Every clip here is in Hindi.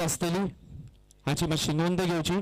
आसतली हाची मातशी नोंद घेवची।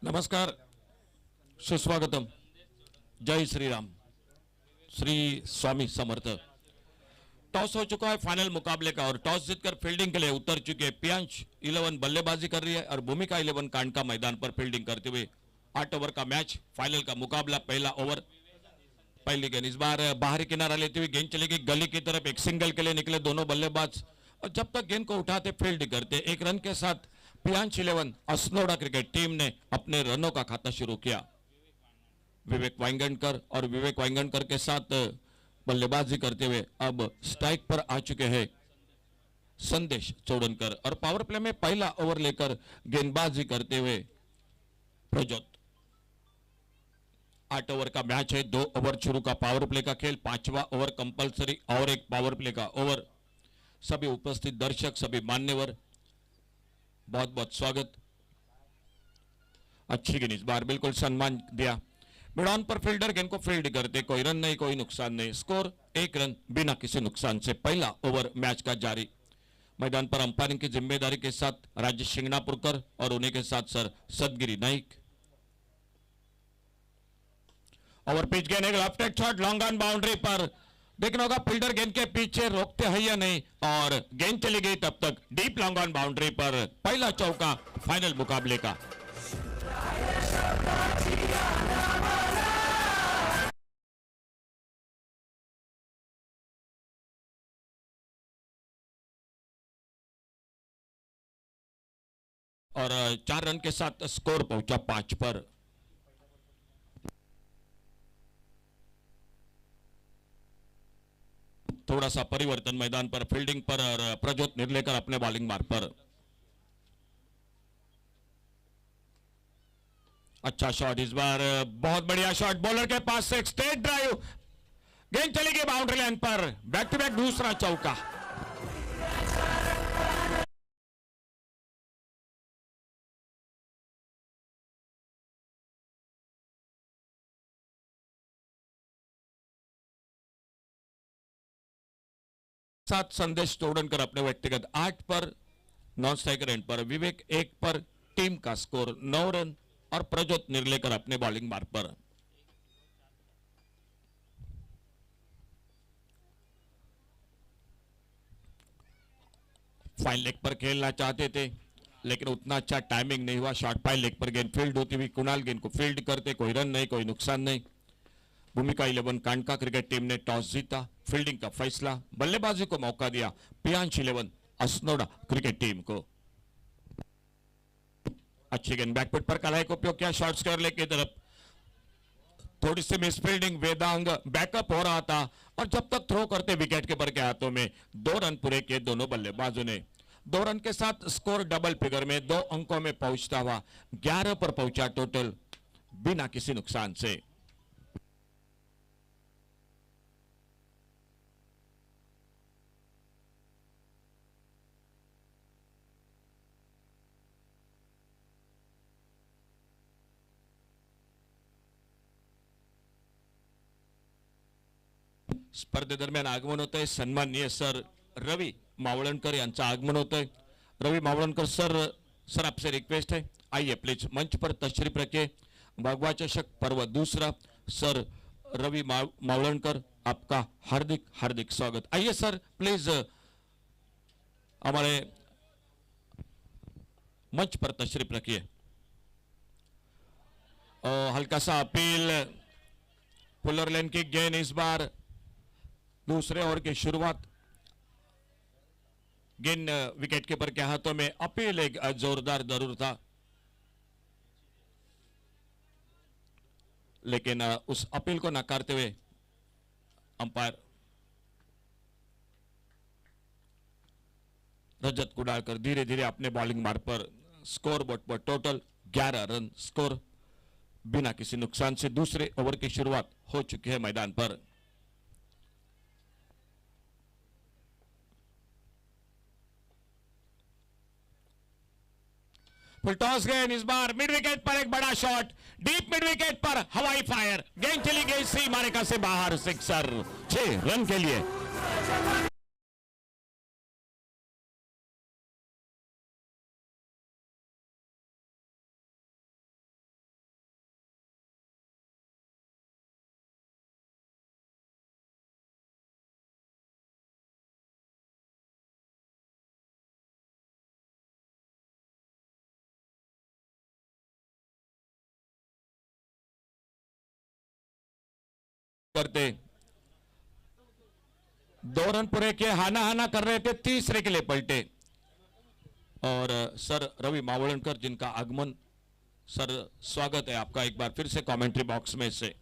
नमस्कार, सुस्वागतम। जय श्री राम, श्री स्वामी समर्थ। टॉस हो चुका है फाइनल मुकाबले का और टॉस जीतकर फील्डिंग के लिए उतर चुके पियांश 11 बल्लेबाजी कर रही है और भूमिका 11 कांड मैदान पर फील्डिंग करते हुए 8 ओवर का मैच, फाइनल का मुकाबला। पहला ओवर, पहली गेंद इस बार बाहरी किनारा लेते हुए गेंद चलेगी गली की तरफ। एक सिंगल के लिए निकले दोनों बल्लेबाज और जब तक गेंद को उठाते फील्ड करते, एक रन के साथ पियांश 11 अस्नोड़ा क्रिकेट टीम ने अपने रनों का खाता शुरू किया। विवेक वांगणकर और विवेक वांगणकर के साथ बल्लेबाजी करते हुए अब स्ट्राइक पर आ चुके हैं संदेश चौड़नकर और पावर प्ले में पहला ओवर लेकर गेंदबाजी करते हुए प्रज्योत। 8 ओवर का मैच है, 2 ओवर शुरू का पावर प्ले का खेल, 5वां ओवर कंपलसरी और एक पावर प्ले का ओवर। सभी उपस्थित दर्शक, सभी मान्यवर, बहुत बहुत स्वागत। अच्छी गेंद इस बार बिल्कुल सम्मान दिया। मिड ऑन पर फील्डर गेंद को फील्ड करते, कोई रन नहीं, कोई नुकसान नहीं। स्कोर 1 रन बिना किसी नुकसान से। पहला ओवर मैच का जारी। मैदान पर अंपायरिंग की जिम्मेदारी के साथ राजेश शिंगणापुरकर और उन्हीं के साथ सर सदगिरी नाइक। ओवर पिच गेंद, एक left shot long on boundary पर। देखना होगा फील्डर गेंद के पीछे रोकते हैं या नहीं और गेंद चली गई तब तक डीप लॉन्ग ऑन बाउंड्री पर। पहला चौका फाइनल मुकाबले का। और 4 रन के साथ स्कोर पहुंचा 5 पर। थोड़ा सा परिवर्तन मैदान पर, फील्डिंग पर और प्रज्योत निर्लेकर अपने बॉलिंग मार्ग पर। अच्छा शॉट इस बार, बहुत बढ़िया शॉट बॉलर के पास से, एक स्ट्रेट ड्राइव, गेंद चली गई बाउंड्री लाइन पर। बैक टू बैक दूसरा चौका। सात संदेश तोड़कर अपने व्यक्तिगत 8 पर, नॉन स्ट्राइकर एंड पर विवेक 1 पर, टीम का स्कोर 9 रन और प्रज्योत निर्लेकर अपने बॉलिंग मार्ग पर। फाइन लेग पर खेलना चाहते थे लेकिन उतना अच्छा टाइमिंग नहीं हुआ। शॉर्ट फाइन लेग पर गेंद फील्ड होती हुई कुणाल गेंद को फील्ड करते, कोई रन नहीं, कोई नुकसान नहीं। भूमिका 11 कांडका क्रिकेट टीम ने टॉस जीता, फील्डिंग का फैसला, बल्लेबाजी को मौका दिया पियांश 11 असनोड़ा क्रिकेट टीम को। अच्छी गेंद बैकफुट पर कलाई को उपयोग किया, शॉर्ट स्क्वायर लेग की तरफ थोड़ी सी मिस फील्डिंग, वेदांग बैकअप हो रहा था और जब तक थ्रो करते विकेट कीपर के हाथों में 2 रन पूरे किए दोनों बल्लेबाजों ने। 2 रन के साथ स्कोर डबल फिगर में 2 अंकों में पहुंचता हुआ 11 पर पहुंचा टोटल बिना किसी नुकसान से। स्पर्धेदरम्यान आगमन होत आहे सन्माननीय सर रवी मावळणकर यांचं आगमन होत आहे। रवी मावळणकर सर, सर आपसे रिक्वेस्ट है आइए प्लीज मंच पर तशरीफ रखिए। भगवा चषक पर्व दूसरा, सर रवि मावळणकर आपका हार्दिक हार्दिक स्वागत। आइए सर प्लीज हमारे मंच पर तशरीफ रखिए। हल्का सा अपील, पुलर लेन की गेंद इस बार दूसरे ओवर की शुरुआत, गेंद विकेट कीपर के हाथों में, अपील एक जोरदार जरूर था लेकिन उस अपील को नकारते हुए अंपायर रजत कुडालकर धीरे धीरे अपने बॉलिंग मार्ग पर स्कोर बोर्ड पर टोटल 11 रन स्कोर बिना किसी नुकसान से दूसरे ओवर की शुरुआत हो चुकी है मैदान पर। फुल टॉस गेंद इस बार मिड विकेट पर एक बड़ा शॉट, डीप मिड विकेट पर हवाई फायर, गेंद चली गई सी मारिका से बाहर, सिक्सर 6 रन के लिए। करते 2 रन पूरे किए, हाना हाना कर रहे थे, तीसरे के लिए पलटे और सर रवि मावळणकर जिनका आगमन, सर स्वागत है आपका एक बार फिर से कमेंट्री बॉक्स में से।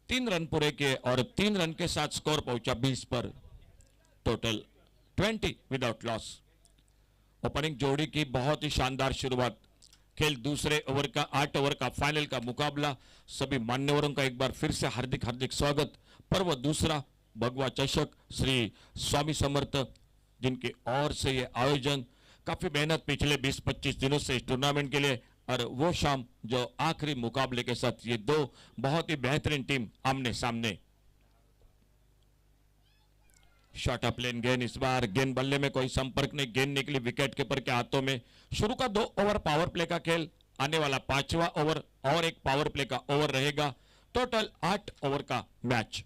3 रन पूरे किए और 3 रन के साथ स्कोर पहुंचा 20 पर, टोटल 20 विदाउट लॉस। ओपनिंग जोड़ी की बहुत ही शानदार शुरुआत, खेल दूसरे ओवर का 8 ओवर का फाइनल का मुकाबला। सभी मान्यवरों का एक बार फिर से हार्दिक हार्दिक स्वागत। पर्व दूसरा भगवा चषक श्री स्वामी समर्थ जिनकी ओर से ये आयोजन, काफी मेहनत पिछले 20-25 दिनों से इस टूर्नामेंट के लिए, और वो शाम जो आखिरी मुकाबले के साथ ये 2 बहुत ही बेहतरीन टीम आमने सामने। शॉर्ट अप लेन गेंद इस बार, गेंद बल्ले में कोई संपर्क नहीं, गेंद निकली विकेट कीपर के हाथों में। शुरू का 2 ओवर पावर प्ले का खेल, आने वाला 5वां ओवर और एक पावर प्ले का ओवर रहेगा, टोटल 8 ओवर का मैच।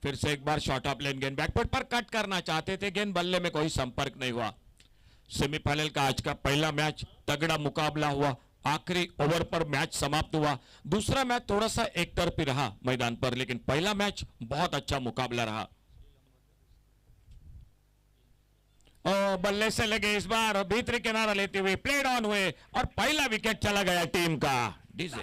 फिर से एक बार शॉर्ट अप लेन गेंद बैकफुट पर कट करना चाहते थे, गेंद बल्ले में कोई संपर्क नहीं हुआ। सेमीफाइनल का आज का पहला मैच तगड़ा मुकाबला हुआ, आखिरी ओवर पर मैच समाप्त हुआ। दूसरा मैच थोड़ा सा एक तरफी रहा मैदान पर, लेकिन पहला मैच बहुत अच्छा मुकाबला रहा। बल्ले से लगे इस बार, भीतरी किनारा लेते हुए प्लेड ऑन हुए और पहला विकेट चला गया टीम का। डीजे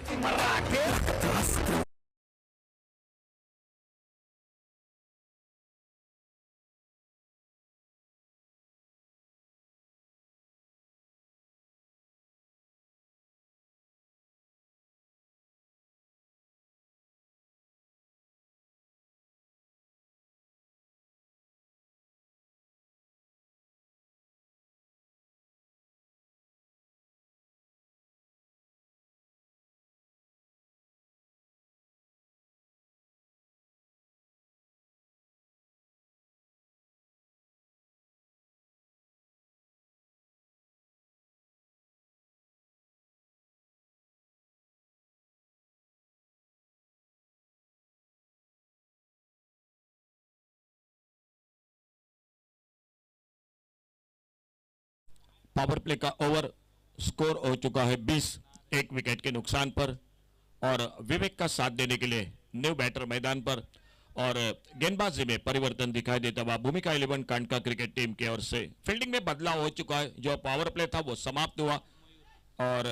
पावर प्ले का ओवर स्कोर हो चुका है 20, एक विकेट के नुकसान पर। और विवेक का साथ देने के लिए न्यू बैटर मैदान पर। और गेंदबाजी में परिवर्तन दिखाई देता हुआ भूमिका 11 कांडका क्रिकेट टीम की ओर से फील्डिंग में बदलाव हो चुका है। जो पावर प्ले था वो समाप्त हुआ और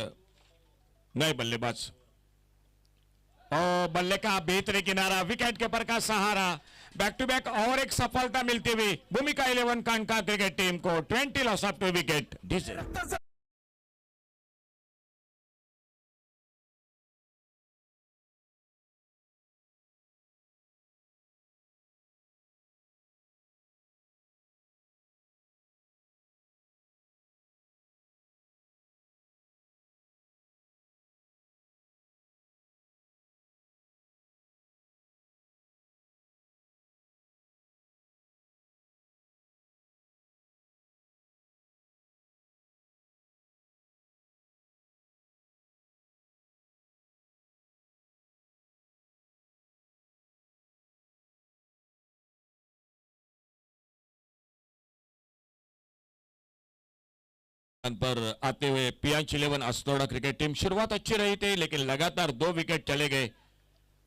नए बल्लेबाज और बल्ले का भीतरी किनारा विकेट कीपर का सहारा। बैक टू बैक और एक सफलता मिलती हुई भूमिका 11 कांडका क्रिकेट टीम को 20 लॉस ऑफ 2 विकेट। पर आते हुए पियांश 11 अस्नोड़ा क्रिकेट टीम शुरुआत अच्छी रही थी लेकिन लगातार 2 विकेट चले गए।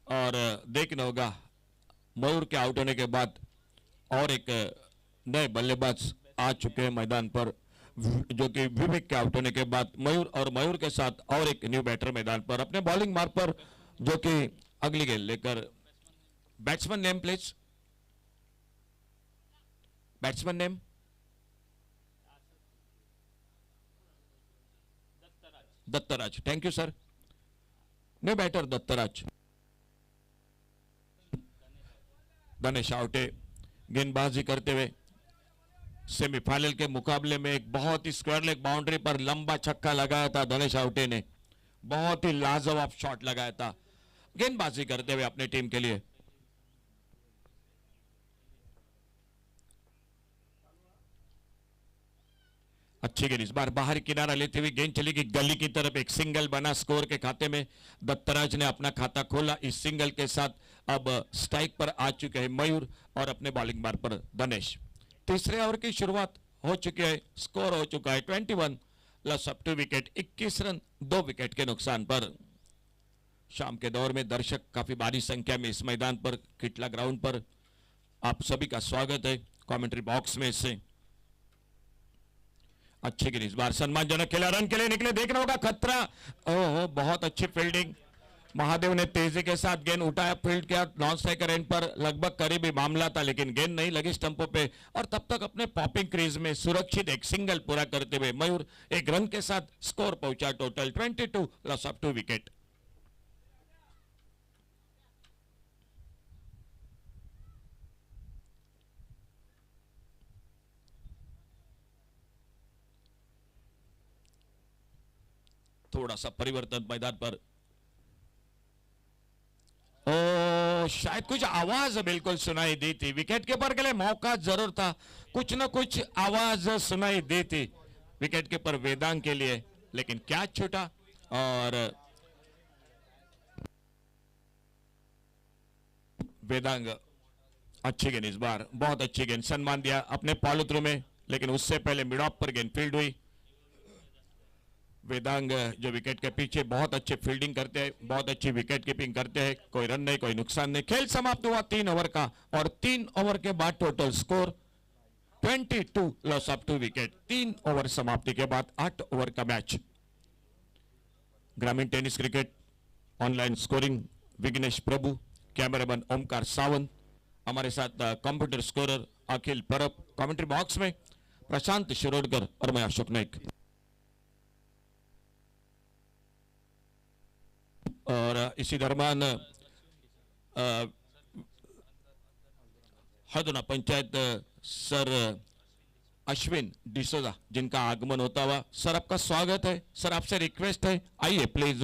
और देखना होगा मयूर के आउट होने के बाद और एक नए बल्लेबाज आ चुके हैं मैदान पर, जो कि विवेक के आउट होने के बाद मयूर और मयूर के साथ और एक न्यू बैटर मैदान पर अपने बॉलिंग मार्ग पर, जो कि अगली गेंद लेकर। Batsman name please, batsman name. Dattaraj, thank you sir. New batter Dattaraj. Ganesh आउटे गेंदबाजी करते हुए सेमीफाइनल के मुकाबले में एक बहुत ही स्क्वायर लेग बाउंड्री पर लंबा छक्का लगाया था गणेश आउटे ने, बहुत ही लाजवाब शॉट लगाया था गेंदबाजी करते हुए अपनी टीम के लिए। अच्छी गेंद, इस बार बाहरी किनारा लेते हुए गेंद चली गई गली की तरफ, एक सिंगल बना स्कोर के खाते में। दत्तराज ने अपना खाता खोला इस सिंगल के साथ। अब स्ट्राइक पर आ चुके हैं मयूर और अपने बॉलिंग मार्ग पर गणेश। तीसरे ओवर की शुरुआत हो चुकी है, स्कोर हो चुका है 21 loss of 2 wicket, 21 run 2 wicket के नुकसान पर। शाम के दौर में दर्शक काफी भारी संख्या में इस मैदान पर, किटला ग्राउंड पर आप सभी का स्वागत है कमेंट्री बॉक्स में। से अच्छी गेंद, इस बार सम्मानजनक खेला, रन के लिए निकले, देखना होगा खतरा। ओहो, बहुत अच्छी फील्डिंग। महादेव ने तेजी के साथ गेंद उठाया, फील्ड किया नॉन स्ट्राइकर एंड पर, लगभग करीबी मामला था लेकिन गेंद नहीं लगी स्टंपों पे। और तब तक अपने पॉपिंग क्रीज में सुरक्षित एक सिंगल पूरा करते हुए मयूर एक रन के साथ स्कोर पहुंचा टोटल 22 लॉस ऑफ 2 विकेट। थोड़ा सा परिवर्तन मैदान पर। ओ, शायद कुछ आवाज बिल्कुल सुनाई दी थी, विकेट कीपर के लिए मौका जरूर था, कुछ ना कुछ आवाज सुनाई दी थी विकेट कीपर वेदांग के लिए, लेकिन कैच छूटा। और वेदांग अच्छी गेंद, इस बार बहुत अच्छी गेंद, सम्मान दिया अपने फॉलो थ्रू में, लेकिन उससे पहले मिड ऑफ पर गेंद फील्ड हुई। वेदांग जो विकेट के पीछे बहुत अच्छे फील्डिंग करते हैं, बहुत अच्छी विकेट कीपिंग करते हैं, कोई रन नहीं कोई नुकसान नहीं। खेल समाप्त हुआ 3 ओवर का और 3 ओवर के बाद total score 22 loss of 2 wicket. 3 over समाप्ति के बाद 8 ओवर का मैच। ग्रामीण tennis cricket online scoring Vighnesh Prabhu, cameraman Omkar Sawant, हमारे साथ कंप्यूटर स्कोरर अखिल परब, कमेंट्री बॉक्स में प्रशांत शिरोडकर और मैं अशोक नाइक। और इसी दरम्यान हदोना पंचायत सर अश्विन डिसोजा, जिनका आगमन होता हुआ, सर आपका स्वागत है। सर आपसे रिक्वेस्ट है, आइए प्लीज।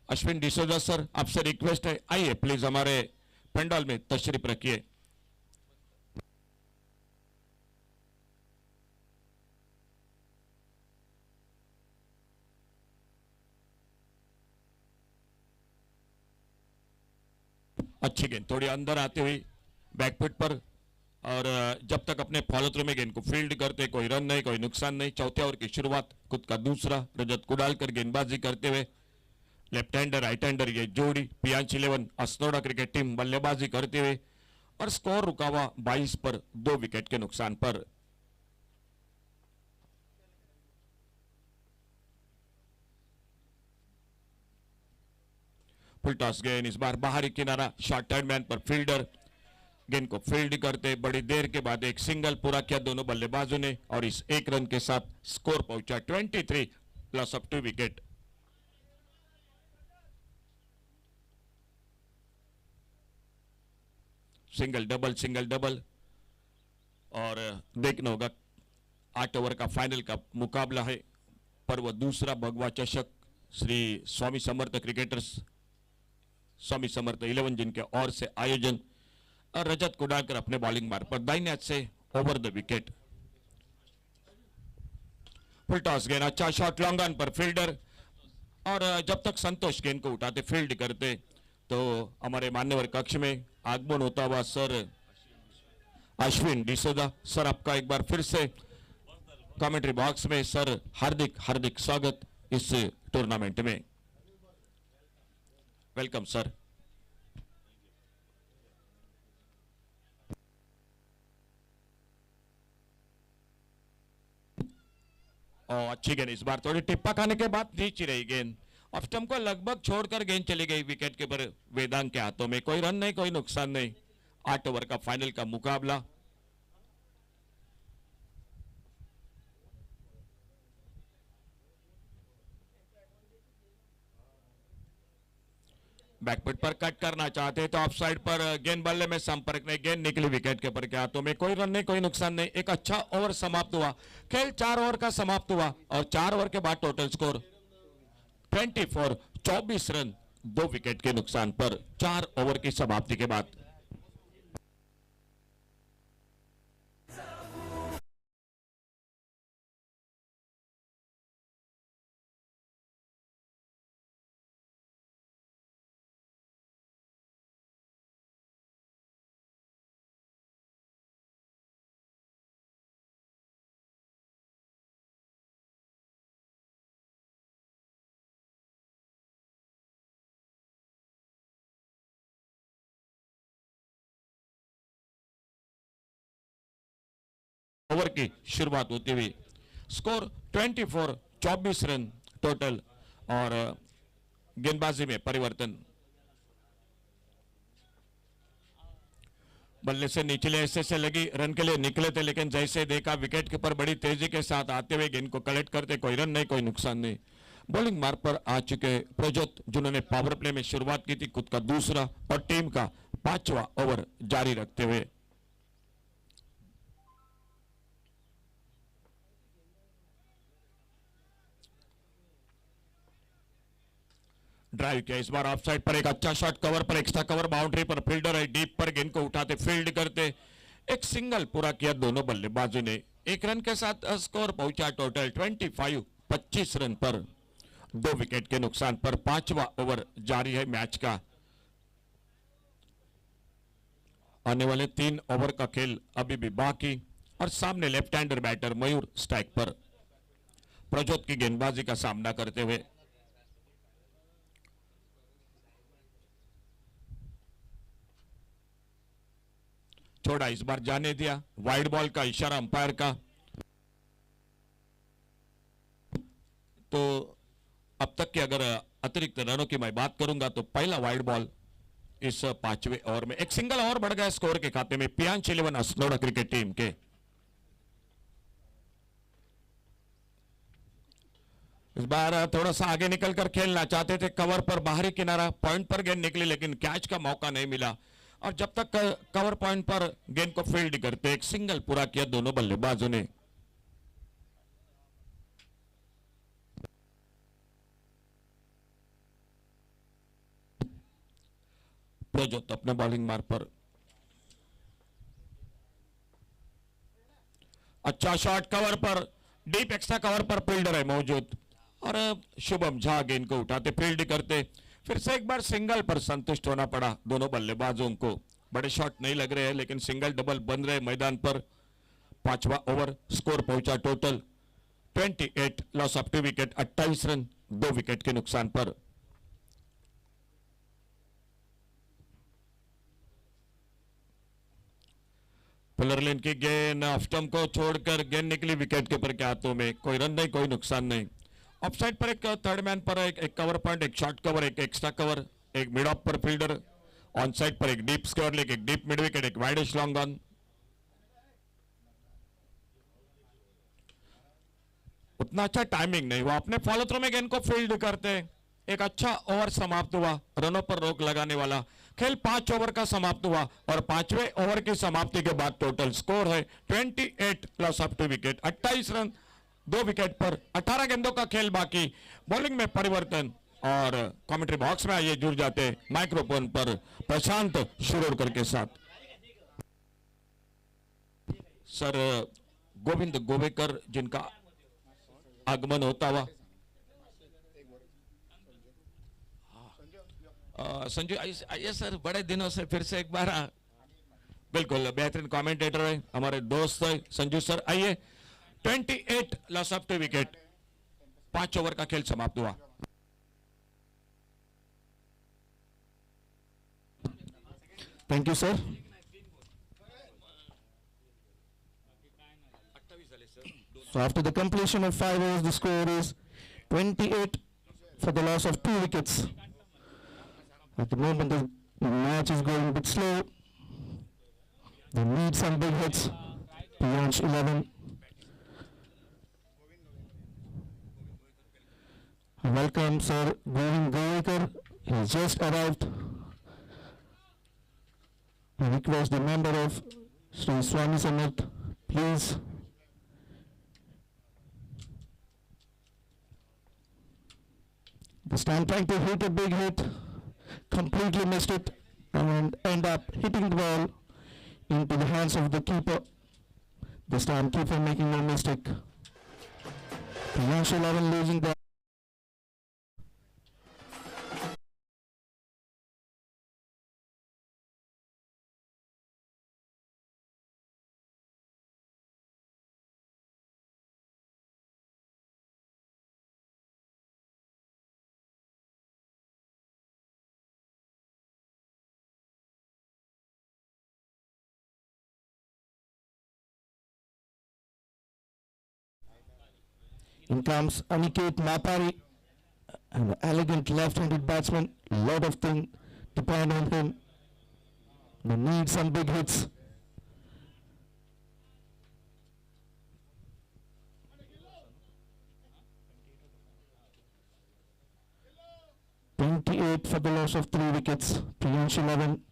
अश्विन डिसोजा सर, आपसे रिक्वेस्ट है, आइए प्लीज हमारे पंडाल में तशरीफ रखिए। अच्छी गेंद थोड़ी अंदर आती हुई बैकफुट पर और जब तक अपने फॉलो थ्रू में गेंद को फील्ड करते, कोई रन नहीं, कोई नुकसान नहीं। चौथे ओवर की शुरुआत, खुद का दूसरा, रजत कुडालकर गेंदबाजी करते हुए, लेफ्ट हैंडर राइट हैंडर ये जोड़ी पियांश 11 असनोड़ा क्रिकेट टीम बल्लेबाजी करते हुए, और स्कोर रुका हुआ 22 पर 2 विकेट के नुकसान पर। फुल टॉस गेंद, इस बार बाहरी किनारा, शॉर्ट हैंड मैन पर फील्डर गेंद को फील्ड करते बड़ी देर के बाद एक सिंगल पूरा किया दोनों बल्लेबाजों ने, और इस एक रन के साथ स्कोर पहुंचा 23 plus of 2 wicket. Single double, और देखना होगा 8 ओवर का फाइनल का मुकाबला है, पर वह दूसरा भगवा चषक श्री स्वामी समर्थ क्रिकेटर्स, स्वामी समर्थ 11 जिनके ओर से आयोजन, और रजत कुडालकर अपने बॉलिंग मार्ग पर दाहिने हाथ से over the wicket. Full toss गेंद, अच्छा शॉट लॉन्ग ऑन पर फील्डर, और जब तक संतोष गेंद को उठाते फील्ड करते तो हमारे मान्यवर कक्ष में आगमन होता हुआ सर अश्विन डिसोजा सर, आपका एक बार फिर से कमेंट्री बॉक्स में सर हार्दिक हार्दिक स्वागत इस टूर्नामेंट में। Welcome sir. और अच्छी गेंद, इस बार थोड़ी टिप्पा खाने के बाद नीचे रही गेंद, ऑफ स्टंप को लगभग छोड़कर गेंद चली गई विकेट के पर वेदांग के हाथों में। कोई रन नहीं, कोई नुकसान नहीं। 8 ओवर का फाइनल का मुकाबला। बैकफुट पर कट करना चाहते तो ऑफ साइड पर गेंद बल्ले में संपर्क नहीं, गेंद निकली विकेट के पर के हाथों में। कोई रन नहीं, कोई नुकसान नहीं। एक अच्छा ओवर समाप्त हुआ, खेल 4 ओवर का समाप्त हुआ, और 4 ओवर के बाद टोटल स्कोर 24, 24 रन 2 विकेट के नुकसान पर 4 ओवर की समाप्ति के बाद। ओवर की शुरुआत होती हुई स्कोर 24, 24 रन टोटल, और गेंदबाजी में परिवर्तन। बल्ले से निचले ऐसे से लगी, रन के लिए निकले थे, लेकिन जैसे देखा विकेट के ऊपर बड़ी तेजी के साथ आते हुए गेंद को कलेक्ट करते, कोई रन नहीं, कोई नुकसान नहीं। बॉलिंग मार्ग पर आ चुके प्रजोत, जिन्होंने पावर प्ले में शुरुआत की थी, खुद का दूसरा और टीम का 5वां ओवर जारी रखते हुए। ड्राइव किया, इस बार ऑफ साइड पर एक अच्छा शॉट, कवर पर एक्स्ट्रा कवर, बाउंड्री पर फील्डर है, डीप पर गेंद को उठाते फील्ड करते एक सिंगल पूरा किया दोनों बल्लेबाजों ने। 1 रन के साथ स्कोर पहुंचा टोटल 25, 25 रन पर 2 विकेट के नुकसान पर 5वां ओवर जारी है मैच का। आने वाले 3 ओवर का खेल अभी भी बाकी, और सामने लेफ्ट हैंडर बैटर मयूर स्ट्राइक पर प्रजोत की गेंदबाजी का सामना करते हुए। छोड़ा, इस बार जाने दिया, वाइड बॉल का इशारा अंपायर का। तो अब तक के अगर अतिरिक्त रनों की मैं बात करूंगा तो पहला वाइड बॉल इस 5वें ओवर में, एक सिंगल और बढ़ गया स्कोर के खाते में पियांश 11 अस्नोड़ा क्रिकेट टीम के। इस बार थोड़ा सा आगे निकलकर खेलना चाहते थे, कवर पर बाहरी किनारा, पॉइंट पर गेंद निकली, लेकिन कैच का मौका नहीं मिला, और जब तक कवर पॉइंट पर गेंद को फील्ड करते एक सिंगल पूरा किया दोनों बल्लेबाजों ने। प्रजोत अपने बॉलिंग मार्ग पर अच्छा शॉट, कवर पर डीप एक्स्ट्रा कवर पर फील्डर है मौजूद, और शुभम झा गेंद को उठाते फील्ड करते, फिर से एक बार सिंगल पर संतुष्ट होना पड़ा दोनों बल्लेबाजों को। बड़े शॉट नहीं लग रहे हैं, लेकिन सिंगल डबल बन रहे मैदान पर। पांचवा ओवर स्कोर पहुंचा total 28, loss of 2 wicket, 28 run 2 wicket के नुकसान पर। पुलर लेन की गेंद ऑफ स्टंप को छोड़कर गेंद निकली विकेट कीपर के हाथों में। कोई रन नहीं, कोई नुकसान नहीं। ऑफ साइड पर एक थर्ड मैन पर एक कवर पॉइंट, एक शॉर्ट कवर, एक एक्स्ट्रा कवर, एक मिड ऑफ पर फील्डर। ऑन साइड पर एक डीप स्क्वायर लेग, एक डीप मिड विकेट, एक वाइडिश लॉन्ग ऑन। उतना अच्छा टाइमिंग नहीं, वो अपने फॉलो थ्रो में गेंद को फील्ड करते। एक अच्छा ओवर समाप्त हुआ, रनों पर रोक लगाने वाला। खेल 5 ओवर का समाप्त हुआ और 5वें ओवर की समाप्ति के बाद टोटल स्कोर है 28, loss of 2 wicket, 28 run 2 wicket पर। 18 गेंदों का खेल बाकी। बॉलिंग में परिवर्तन और कमेंट्री बॉक्स में आइए जुड़ जाते माइक्रोफोन पर प्रशांत शिरोडकर के साथ। सर गोविंद गोवेकर जिनका आगमन होता हुआ। संजू आइए सर, बड़े दिनों से फिर से एक बार। बिल्कुल बेहतरीन कमेंटेटर है, हमारे दोस्त है संजू सर। आइए 28, लॉस ऑफ 2 विकेट, 5 ओवर का खेल समाप्त हुआ। Thank you sir. So after the completion of 5 overs, the score is 28 for the loss of 2 wickets. At the moment, the match is going a bit slow. They need some big hits. Piyansh 11. Welcome, Sir Govind Goekar. He has just arrived. I request the member of Sri Swami Samarth, please. This time trying to hit a big hit, completely missed it, and end up hitting the ball into the hands of the keeper. This time keeper making no mistake. Piyansh 11 losing the In comes Aniket Mapari, an elegant left-handed batsman. Lot of things depend on him. They need some big hits. (28) for the loss of 3 wickets. Piyansh 11.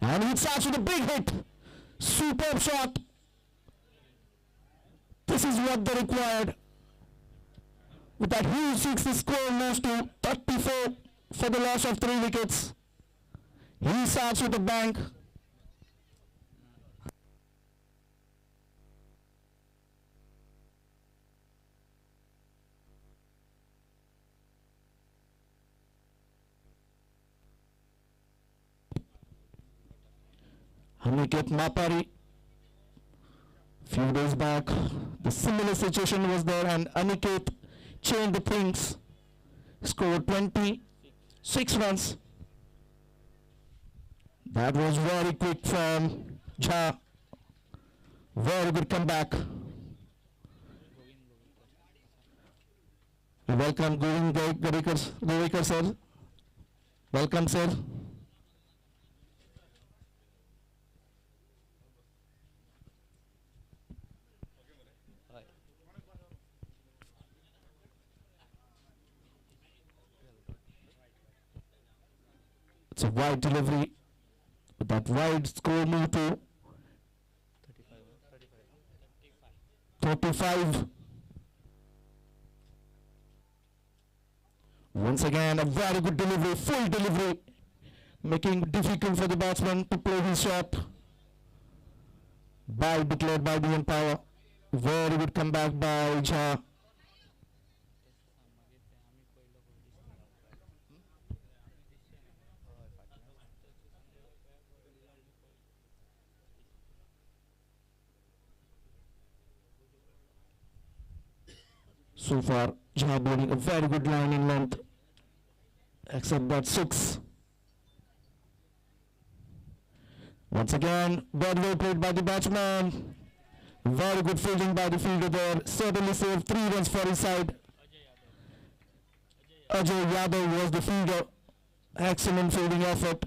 And he starts with a big hit. Superb shot. This is what they required. With that huge six, the score moves to 34 for the loss of 3 wickets. He starts with a bang. Aniket Mapari. Few days back, the similar situation was there, and Aniket changed the things. Scored 26 runs. That was very quick from Jha. Very good comeback. We welcome Govind Goekar sir. Welcome sir. It's a wide delivery. With that wide score move to 35. Once again, a very good delivery, full delivery, making it difficult for the batsman to play his shot. Bye declared by the umpire. Very good comeback by Jha. So far, Jha bowling a very good line in length, except that 6. Once again, bad well played by the batsman. Very good fielding by the fielder there. Certainly saved 3 runs for his side. Ajay Yadav was the fielder. Excellent fielding effort.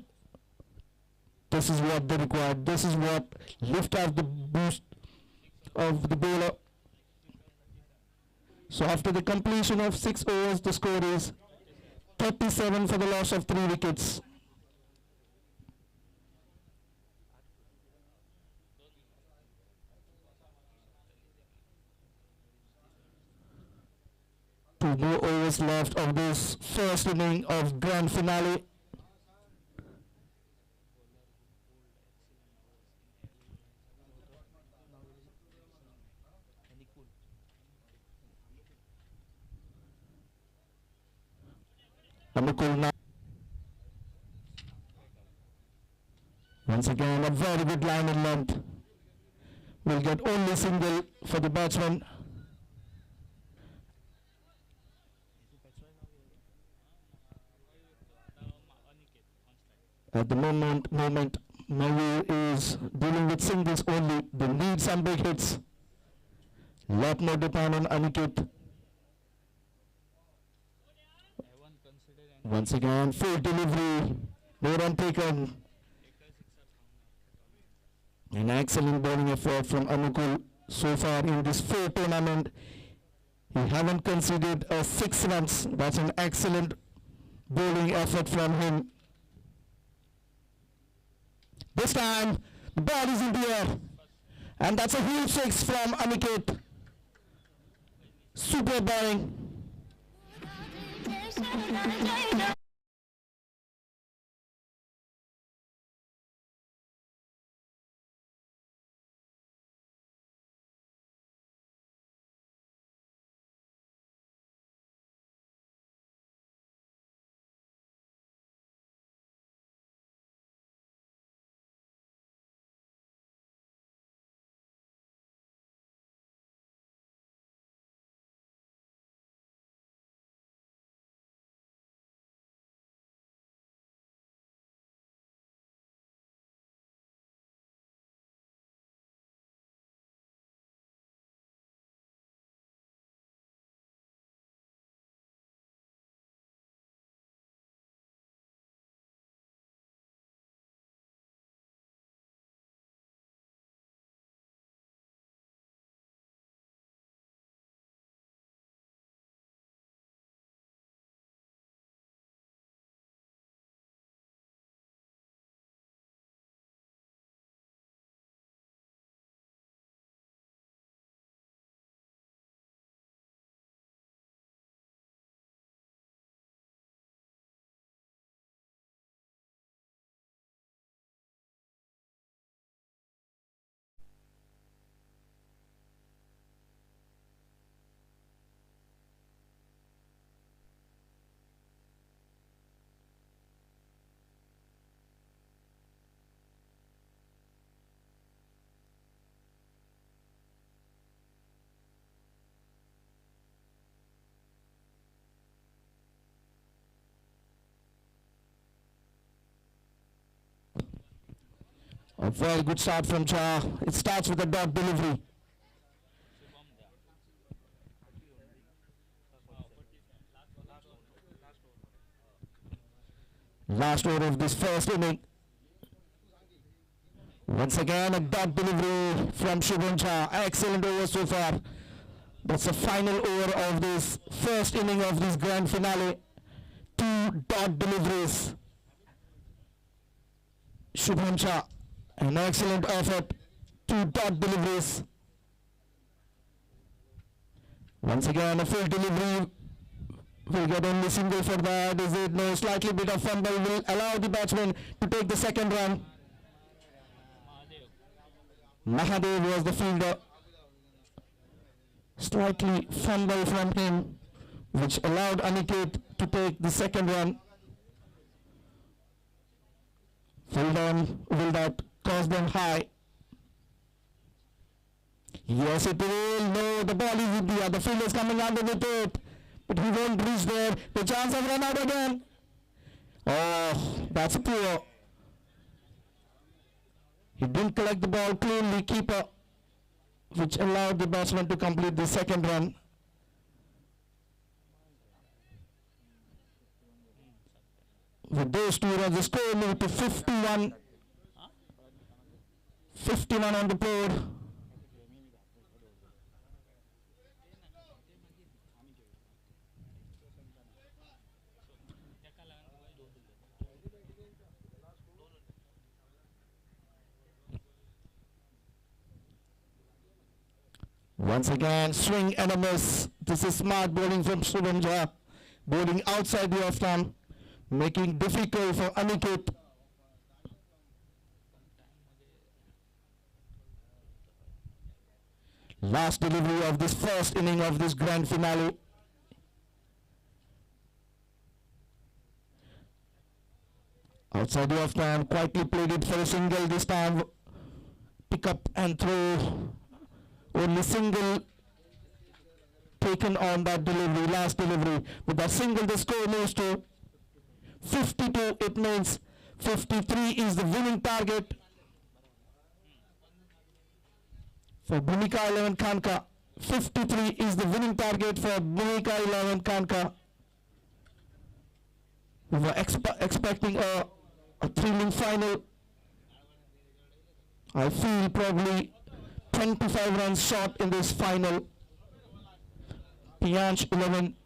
This is what they required. This is what lift up the boost of the bowler. So after the completion of 6 overs, the score is 37 for the loss of 3 wickets. Two more overs left of this first inning of grand finale. Anukul now. Once again, a very good line in length. Will get only single for the batsman. At the moment, Mayur is dealing with singles only. They need some big hits. Lot more depend on Aniket. Once again, full delivery. No run taken. An excellent bowling effort from Anukul so far in this 4 tournament. He haven't conceded 6 runs. That's an excellent bowling effort from him. This time, the ball is in the air. And that's a huge 6 from Aniket. Super bowling. A very good start from Jha. It starts with a dot delivery. Last over of this first inning. Once again, a dot delivery from Shubham Jha. Excellent over so far. That's the final over of this first inning of this grand finale. 2 dot deliveries. Shubham Jha, an excellent effort. 2 dot deliveries. Once again, a full delivery. Will get only single for that. Is it? No, slightly bit of fumble will allow the batsman to take the second run. Mahadev was the fielder. Slightly fumble from him, which allowed Aniket to take the second run. Will that cause them high? Yes, it will. No, the ball is with the other field is coming under the top, but he won't reach there. The chance of run out again. Oh, that's poor. He didn't collect the ball cleanly, keeper, which allowed the batsman to complete the second run. With those two runs, the score moved to 51. 51 on the board. Once again, swing and a miss. This is smart bowling from Shubham Jha. Bowling outside the off-stump, making difficult for Aniket. Last delivery of this first inning of this grand finale. Outside the off-stump, quietly played it for a single this time. Pick up and throw. Only single taken on that delivery, last delivery. With that single, the score moves to 52. It means 53 is the winning target for Bhumika 11 Khanka. 53 is the winning target for Bhumika 11 Khanka. We were expecting a thrilling final. I feel probably 25 runs short in this final. Piyansh 11.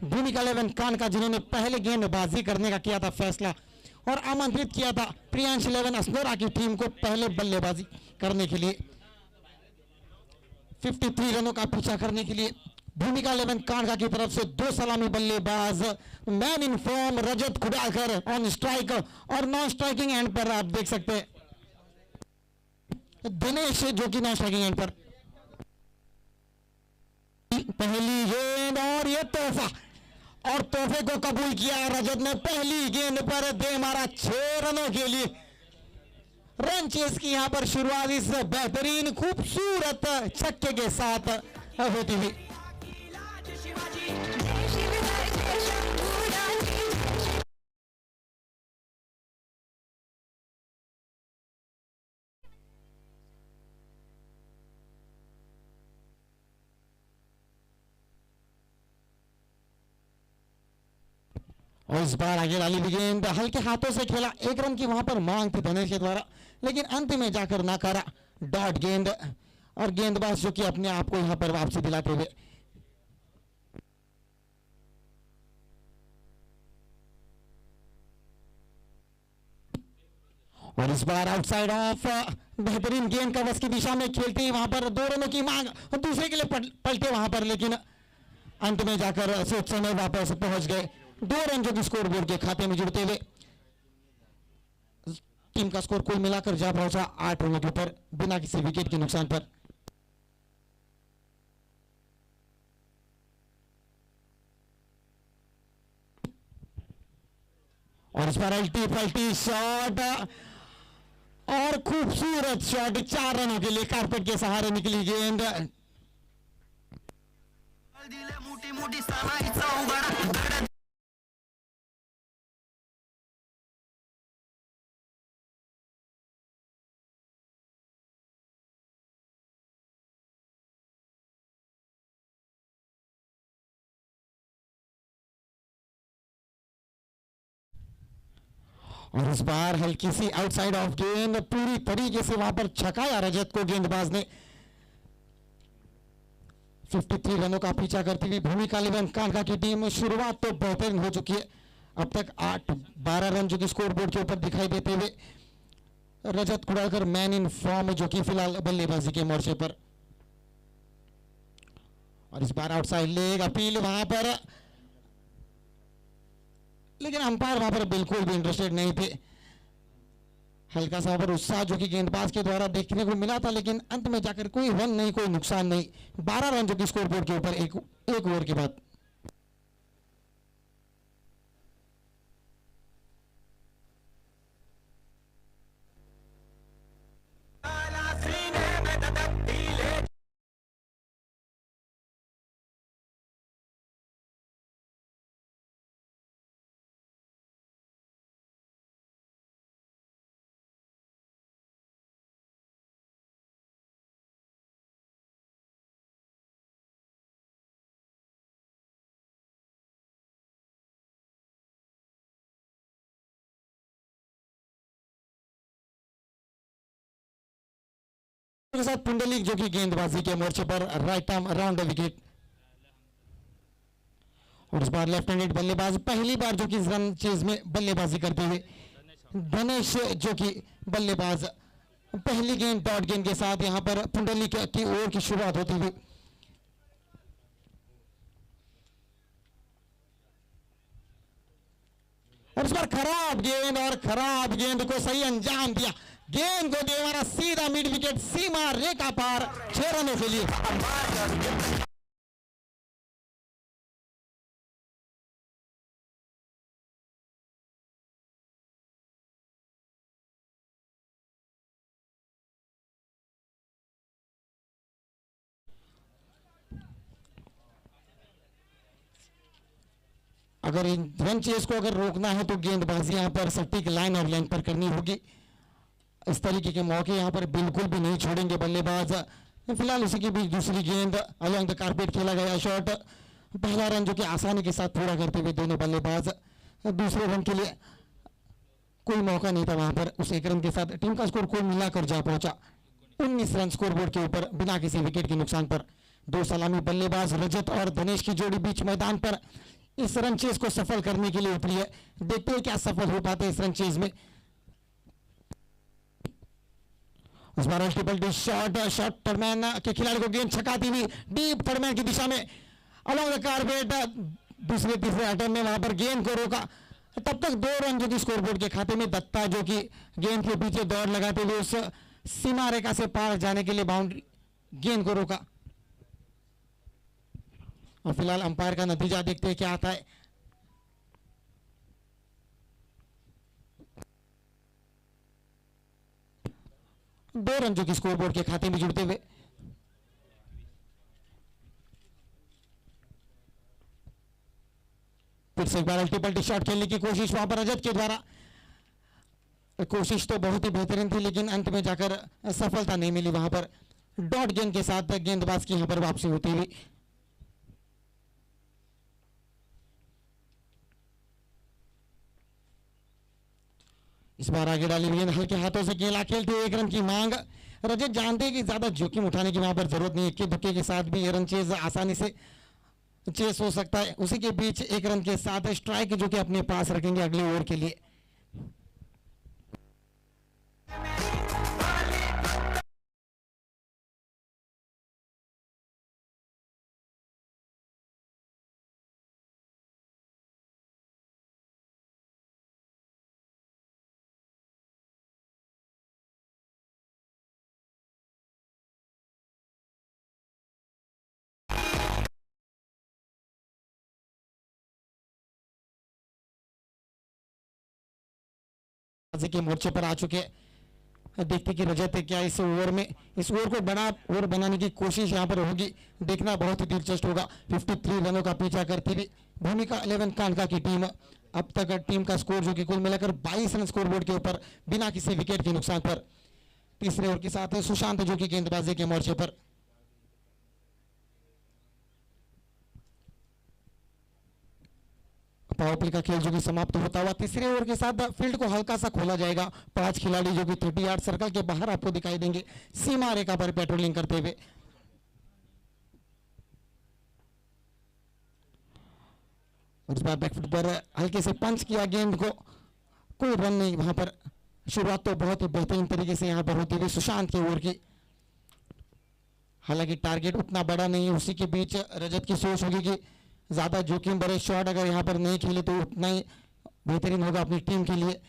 भूमिका 11 खान का जिन्होंने पहले गेंदबाजी करने का किया था फैसला और आमंत्रित किया था प्रियांश 11 असनोरा की टीम को पहले बल्लेबाजी करने के लिए। 53 रनों का पीछा करने के लिए भूमिका 11 कांडगा की तरफ से 2 सलामी बल्लेबाज, man in form Rajat Khudakar on strike, और नॉन स्ट्राइकिंग एंड पर आप देख सकते हैं दिनेश जो कि नॉन स्ट्राइकिंग एंड पर। पहली गेंद और ये तोहफा, और तोहफे को कबूल किया रजत ने। पहली गेंद पर दे मारा 6 रनों के लिए। रन चेस की यहां पर शुरुआत इस बेहतरीन खूबसूरत छक्के के साथ होती हुई। और इस बार आगे वाली भी गेंद हल्के हाथों से खेला। 1 रन की वहां पर मांग थी धनेश के द्वारा, लेकिन अंत में जाकर नाकारा डॉट गेंद, और गेंदबाज जो कि अपने आप को यहां पर वापसी दिलाते हुए। और इस बार आउटसाइड ऑफ, बेहतरीन गेंद का बस की दिशा में खेलते ही वहां पर 2 रनों की मांग, और दूसरे के लिए पलटे वहां पर, लेकिन अंत में जाकर सोच समय वापस पहुंच गए। 2 रन जो कि स्कोर बोर्ड के खाते में जुड़ते हुए टीम का स्कोर कुल मिलाकर जा पहुंचा 8 रनों के ऊपर बिना किसी विकेट के नुकसान पर। और इस बार अल्टी पल्टी शॉट, और खूबसूरत शॉट, 4 रनों के लिए कारपेट के सहारे निकली गेंद। और इस बार हल्की सी आउटसाइड ऑफ गेंद, पूरी तरीके से वहां पर छकाया रजत को गेंदबाज ने। 53 रनों का पीछा करती हुई भूमिका 11 कांडगा की टीम शुरुआत तो बेहतरीन हो चुकी है। अब तक 8-12 रन जो कि स्कोर बोर्ड के ऊपर दिखाई देते हुए रजत खुडाकर मैन इन फॉर्म जो कि फिलहाल बल्लेबाजी के मोर्चे पर। और इस बार आउटसाइड लेग अपील वहां पर, लेकिन अंपायर वहां पर बिल्कुल भी इंटरेस्टेड नहीं थे। हल्का सा पर उत्साह जो कि गेंदबाज के द्वारा देखने को मिला था, लेकिन अंत में जाकर कोई रन नहीं, कोई नुकसान नहीं। 12 रन जो कि स्कोर बोर्ड के ऊपर एक ओवर के बाद। के साथ पुंडलिक जो कि गेंदबाजी के मोर्चे पर right arm around the wicket. और इस बार लेफ्ट हैंडेड बल्लेबाज पहली बार जो कि रन चेज में बल्लेबाजी करते हुए धनेश जो कि बल्लेबाज। पहली गेंद डॉट गेंद के साथ यहां पर पुंडलिक की ओवर की शुरुआत होती हुई। और इस बार खराब गेंद, और खराब गेंद को सही अंजाम दिया। गेंद को दे मारा सीधा मिड विकेट, सीमा रेखा पार, 6 रनों के लिए। अगर इन रन चेस को अगर रोकना है तो गेंदबाजी यहां पर सटीक लाइन और लाइन पर करनी होगी। इस तरीके के मौके यहां पर बिल्कुल भी नहीं छोड़ेंगे बल्लेबाज। फिलहाल उसी के बीच दूसरी गेंद अलोंग द कारपेट खेला गया शॉट। पहला रन जो कि आसानी के साथ पूरा करते हुए दोनों बल्लेबाज। दूसरे रन के लिए कोई मौका नहीं था वहां पर। उस 1 रन के साथ टीम का स्कोर कुल मिलाकर जा पहुंचा 19 रन स्कोरबोर्ड के ऊपर बिना किसी विकेट के नुकसान पर। 2 सलामी बल्लेबाज रजत और धनेश की जोड़ी बीच मैदान पर इस रन चेज को सफल करने के लिए उतरी है। देखते हैं क्या सफल हो पाते हैं इस रन चेज में। उस बार मल्टीपल शॉट थर्डमैन के खिलाड़ी को गेंद छकाती हुई डीप थर्डमैन की दिशा में अलॉन्ग द कारपेट दूसरे तीसरे अटेम्प्ट में वहां पर गेंद को रोका। तब तक 2 रन जो कि स्कोरबोर्ड के खाते में। दत्ता जो कि गेंद के पीछे दौड़ लगाते हुए उस सीमा रेखा से पार जाने के लिए बाउंड्री गेंद को रोका। और फिलहाल अंपायर का नतीजा देखते हैं क्या आता है। दो रन जो कि स्कोरबोर्ड के खाते में जुड़ते हुए। फिर से एक बार अल्टीपल्टी शॉट खेलने की कोशिश वहां पर रजत के द्वारा। कोशिश तो बहुत ही बेहतरीन थी लेकिन अंत में जाकर सफलता नहीं मिली। वहां पर डॉट गेंद के साथ गेंदबाज की यहां पर वापसी होती हुई। इस बार आगे डाली हुई हल्के हाथों से खेला खेलते हुए 1 रन की मांग। रजत जानते हैं कि ज्यादा जोखिम उठाने की वहां पर जरूरत नहीं है। इक्के दुक्के के साथ भी ये रन चेज आसानी से चेस हो सकता है। उसी के बीच 1 रन के साथ स्ट्राइक जो कि अपने पास रखेंगे अगले ओवर के लिए। के मोर्चे पर आ चुके हैं। देखते कि रजत क्या इस ओवर में इस ओवर को बड़ा ओवर बनाने की कोशिश यहां पर होगी। देखना बहुत ही दिलचस्प होगा। 53 रनों का पीछा करती हुई भूमिका 11 कांडका की टीम अब तक टीम का स्कोर जो कि कुल मिलाकर 22 रन स्कोरबोर्ड के ऊपर बिना किसी विकेट के नुकसान पर। तीसरे ओवर के साथ सुशांत जो कि गेंदबाजी के मोर्चे पर। पावर प्ले का खेल जो कि समाप्त होता हुआ तीसरे ओवर के साथ फील्ड को हल्का सा खोला जाएगा। 5 खिलाड़ी जो कि 30 यार्ड सर्कल के बाहर आपको दिखाई देंगे सीमा रेखा पर पेट्रोलिंग करते हुए। और इस बार बैकफुट पर हल्के से पंच किया गेंद को। कोई रन नहीं वहां पर। शुरुआत तो बहुत ही बेहतरीन तरीके से यहां पर होती हुई सुशांत के ओवर की। हालांकि टारगेट उतना बड़ा नहीं है। उसी के बीच रजत की सोच होगी कि ज्यादा जोखिम भरे शॉट अगर यहां पर नहीं खेले तो उतना ही बेहतरीन होगा अपनी टीम के लिए।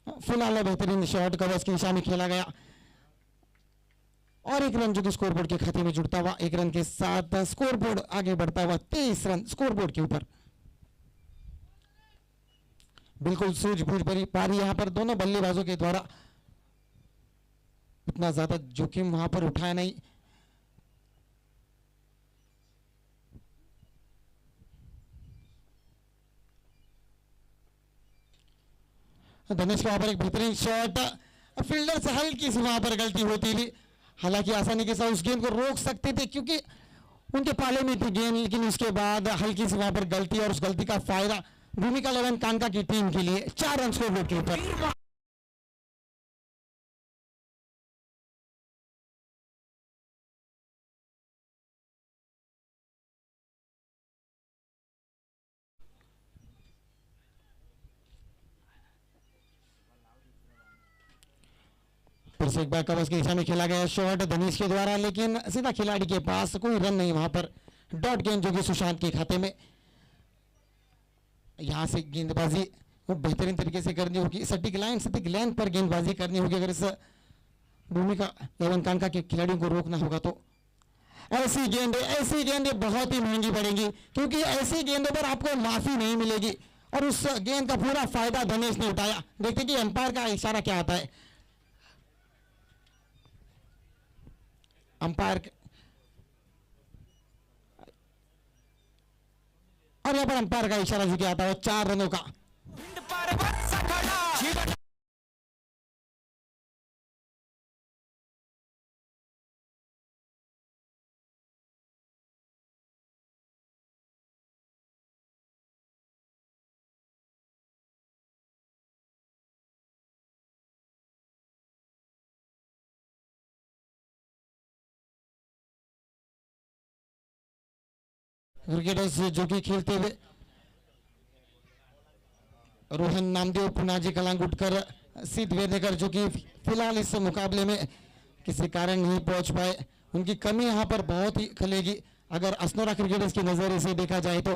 फिलहाल बेहतरीन शॉट कवर्स की दिशा में खेला गया और 1 रन जो कि स्कोरबोर्ड के खाते में जुड़ता हुआ। 1 रन के साथ स्कोरबोर्ड आगे बढ़ता हुआ 23 रन स्कोरबोर्ड के ऊपर। बिल्कुल सूझबूझ भरी पारी यहां पर दोनों बल्लेबाजों के द्वारा। इतना ज्यादा जोखिम वहां पर उठाया नहीं। धनेश वहां पर एक बेहतरीन शॉट। फील्डर से हल्की सी वहां पर गलती होती थी। हालांकि आसानी के साथ उस गेंद को रोक सकते थे क्योंकि उनके पाले में थी गेंद। लेकिन उसके बाद हल्की सी वहां पर गलती और उस गलती का फायदा भूमिका 11 कांडका की टीम के लिए। 4 रन स्कोरबोर्ड के ऊपर। फिर से एक बार कवर्स की दिशा में खेला गया शॉट धनेश के द्वारा लेकिन सीधा खिलाड़ी के पास कोई रन नहीं वहां पर। डॉट गेंद जो कि सुशांत के खाते में। यहां से गेंदबाजी वो बेहतरीन तरीके से करनी होगी। सटीक लाइन पर गेंदबाजी करनी होगी अगर इस भूमिका 11 कांडका के खिलाड़ियों को रोकना होगा तो। ऐसी गेंदें बहुत ही महंगी पड़ेंगी क्योंकि ऐसी गेंदों पर आपको माफी नहीं मिलेगी। और उस गेंद का पूरा फायदा धनेश ने उठाया। देखते कि अंपायर का इशारा क्या आता है। अंपायर और यहां पर अंपायर का इशारा जो आता है 4 रनों का। क्रिकेटर्स जो कि खेलते हुए रोहन नामदेव, पुनाजी कलांगुटकर, सिद्ध वेदेकर जो कि फिलहाल इस मुकाबले में किसी कारण नहीं पहुंच पाए, उनकी कमी यहां पर बहुत ही खलेगी अगर असनोरा क्रिकेटर्स की नजर से देखा जाए तो।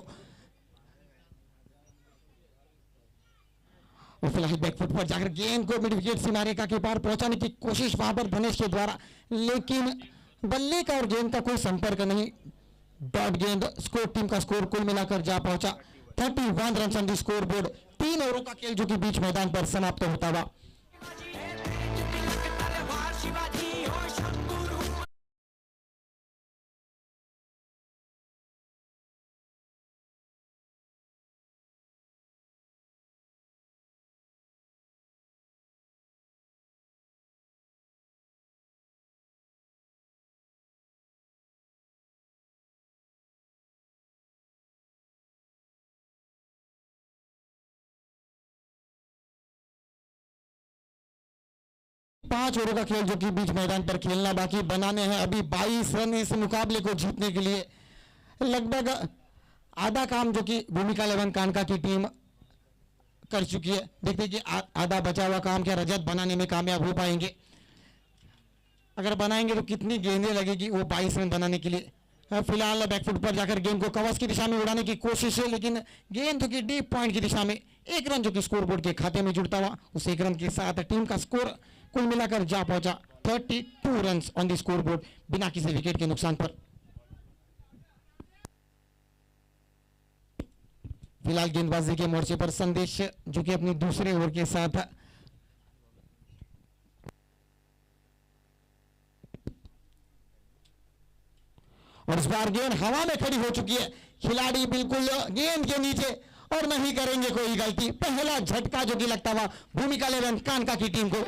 और फिलहाल बैकफुट पर जाकर गेंद को मिड विकेट सीमारेखा के पार पहुंचाने की कोशिश वहां पर धनेश के द्वारा, लेकिन बल्ले का और गेंद का कोई संपर्क नहीं। डॉट गेंद, स्कोर टीम का स्कोर कुल मिलाकर जा पहुंचा 31 run on the score board. 3 ओवरों का खेल जो कि बीच मैदान पर समाप्त होता हुआ। पांच ओवरों का खेल जो कि बीच मैदान पर खेलना बाकी, बनाने हैं अभी 22 रन इस मुकाबले को जीतने के लिए। लगभग आधा काम जो कि भूमिका 11 कानका की टीम कर चुकी है। देखते हैं कि आधा बचा हुआ काम क्या रजत बनाने में कामयाब हो पाएंगे। अगर बनाएंगे तो कितनी गेंदें लगेगी वो 22 रन बनाने के लिए। फिलहाल बैकफुट पर जाकर गेंद को कवच की दिशा में उड़ाने की कोशिश है, लेकिन गेंद जो कि डीप पॉइंट की दिशा में, 1 रन जो कि स्कोरबोर्ड के खाते में जुड़ता हुआ, उस 1 रन के साथ टीम का स्कोर कुल मिलाकर जा पहुंचा 32 रन ऑन द स्कोरबोर्ड बिना किसी विकेट के नुकसान पर। फिलहाल गेंदबाजी के मोर्चे पर संदेश जो कि अपनी दूसरे ओवर के साथ और इस बार गेंद हवा में खड़ी हो चुकी है। खिलाड़ी बिल्कुल गेंद के नीचे और नहीं करेंगे कोई गलती। पहला झटका जो कि लगता हुआ भूमिका 11 कानका की टीम को।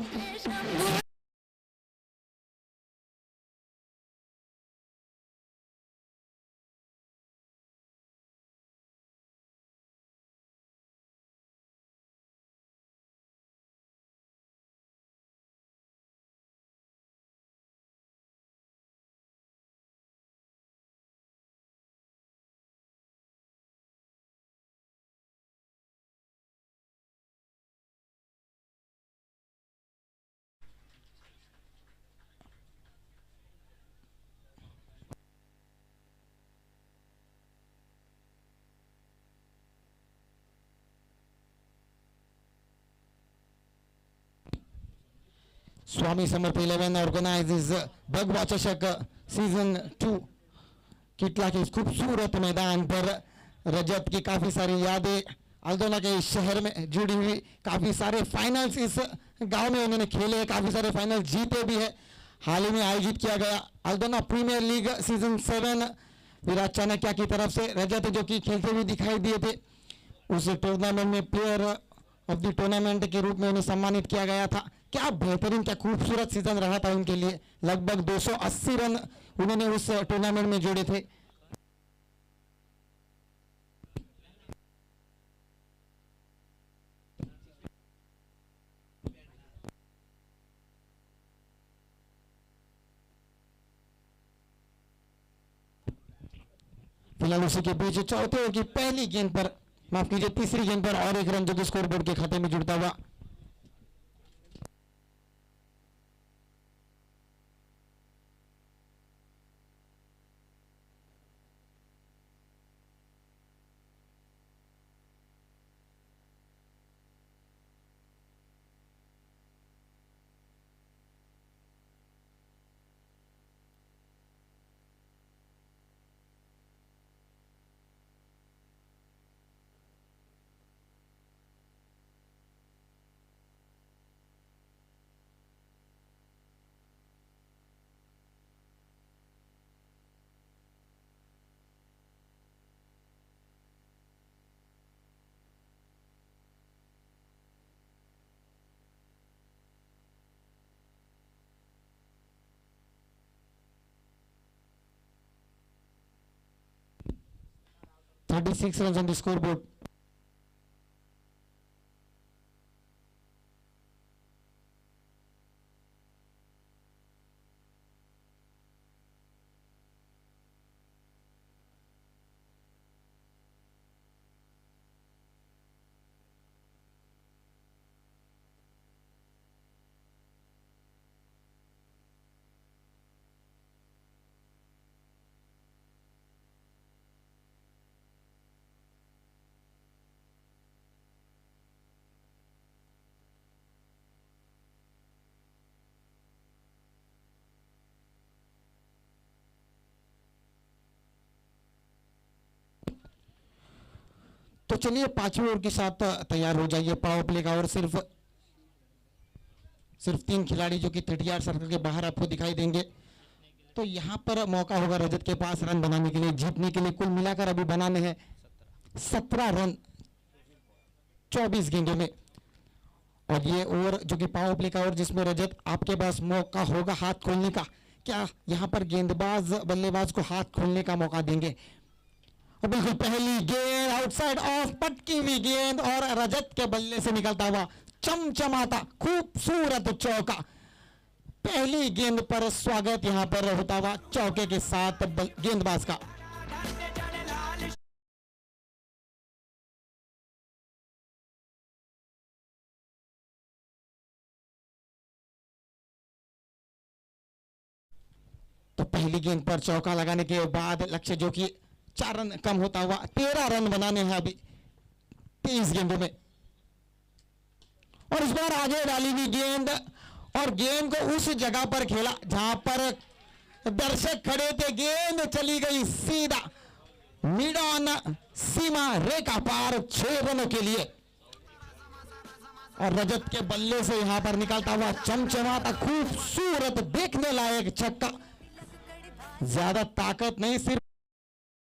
स्वामी समर्थ 11 ऑर्गेनाइजेस भगवा चषक सीजन 2 किटला के इस खूबसूरत मैदान पर रजत की काफी सारी यादें, अल्दोना के शहर में जुड़ी हुई काफी सारे फाइनल्स इस गांव में उन्होंने खेले, काफी सारे फाइनल जीते भी है। हाल ही में आयोजित किया गया Aldona premier league season 7 Virat Chanakya की तरफ से रजत जो कि खेलते हुए दिखाई दिए थे, उस टूर्नामेंट में प्लेयर ऑफ द टूर्नामेंट के रूप में उन्हें सम्मानित किया गया था। क्या बेहतरीन, क्या खूबसूरत सीजन रहा था उनके लिए। लगभग 280 रन उन्होंने उस टूर्नामेंट में जोड़े थे। फिलहाल उसी के बीच चौथे ओवर की पहली गेंद पर, माफ कीजिए तीसरी गेंद पर और 1 रन जो कि स्कोरबोर्ड के खाते में जुड़ता हुआ। Six runs on the scoreboard. तो चलिए 5वें ओवर के साथ तैयार हो जाइए। पावर प्ले का और सिर्फ 3 खिलाड़ी जो कि 30 सर्कल के बाहर आपको दिखाई देंगे। तो यहाँ पर मौका होगा रजत के पास रन बनाने के लिए, जीतने के लिए। कुल मिलाकर अभी बनाने हैं 17 रन 24 गेंदों में। और ये ओवर जो कि पावर प्ले का ओवर, जिसमें रजत आपके पास मौका होगा हाथ खोलने का। क्या यहाँ पर गेंदबाज बल्लेबाज को हाथ खोलने का मौका देंगे? और बिल्कुल पहली गेंद आउटसाइड ऑफ, पटकी हुई गेंद और रजत के बल्ले से निकलता हुआ चमचमाता खूबसूरत चौका। पहली गेंद पर स्वागत यहां पर होता हुआ चौके के साथ गेंदबाज का। तो पहली गेंद पर चौका लगाने के बाद लक्ष्य जो कि 4 रन कम होता हुआ 13 रन बनाने हैं अभी 23 गेंदों में। और इस बार आगे डाली हुई गेंद, और गेंद को उस जगह पर खेला जहां पर दर्शक खड़े थे। गेंद चली गई सीधा मिड ऑन सीमा रेखा पार 6 रनों के लिए। और रजत के बल्ले से यहां पर निकलता हुआ चमचमाता खूबसूरत देखने लायक छक्का। ज्यादा ताकत नहीं, सिर्फ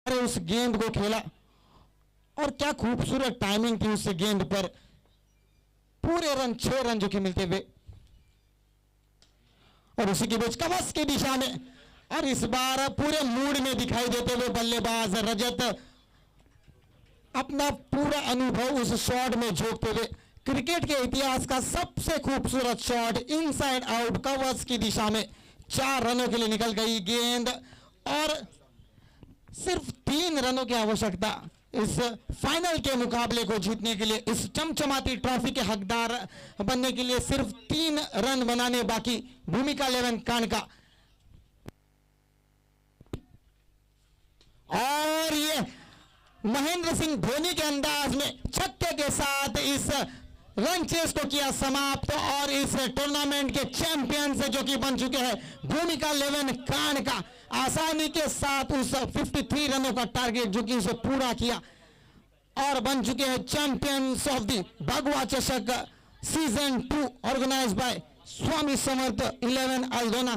उस गेंद को खेला। और क्या खूबसूरत टाइमिंग थी उस गेंद पर। पूरे रन 6 रन जो कि मिलते हुए, और उसी के बीच कवच की दिशा में, और इस बार पूरे मूड में दिखाई देते हुए बल्लेबाज रजत अपना पूरा अनुभव उस शॉट में झोंकते हुए। क्रिकेट के इतिहास का सबसे खूबसूरत शॉट, इनसाइड आउट कवच की दिशा में 4 रनों के लिए निकल गई गेंद। और सिर्फ 3 रनों की आवश्यकता इस फाइनल के मुकाबले को जीतने के लिए, इस चमचमाती ट्रॉफी के हकदार बनने के लिए सिर्फ 3 रन बनाने बाकी भूमिका 11 कान का। और ये महेंद्र सिंह धोनी के अंदाज में छक्के के साथ इस रन चेस को किया समाप्त। और इस टूर्नामेंट के चैंपियन से जो कि बन चुके हैं भूमिका 11 कान का, आसानी के साथ उस 53 रनों का टारगेट जो कि उसे पूरा किया, और बन चुके हैं चैंपियंस ऑफ द भगवा चषक season 2 organised by Swami Samarth 11 Aldona.